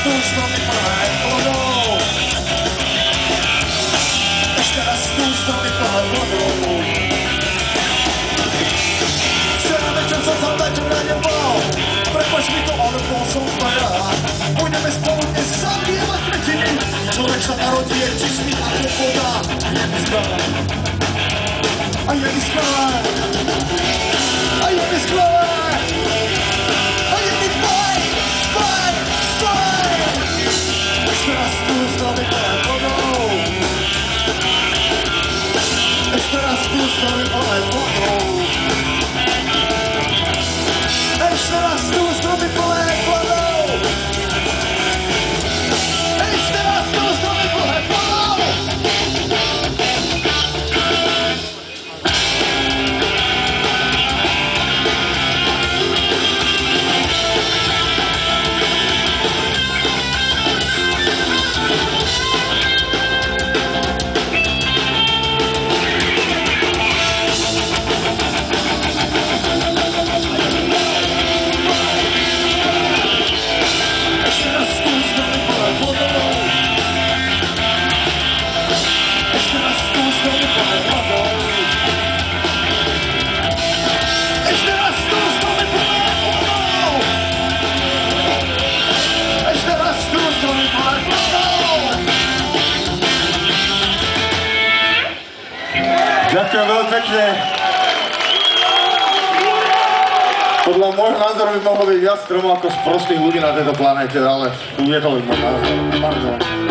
tu stromy plné vodou. Ešte raz tu stromy plné vodou. Včera večer som sa večer na nebo. Prepač mi to, ale bol som veľa. Pôjdeme spolu dnes zabievať tretiny. Človek sa narodí je čistý ako voda. Je mi skvelé. A je mi skvelé. A je mi skvelé. A je mi fajn. Fajn. Fajn. Ešte raz tu stromy plné vodou. Ešte raz tu stromy plné vodou. Ešte raz tu stromy plné vodou. Ešte raz tu stromy plné vodou. Ďakujem veľmi pekne. Podľa môjho názoru by mohlo byť viac stromov ako sprostých ľudí na tejto planéte, ale je to len môj názor. Pardon.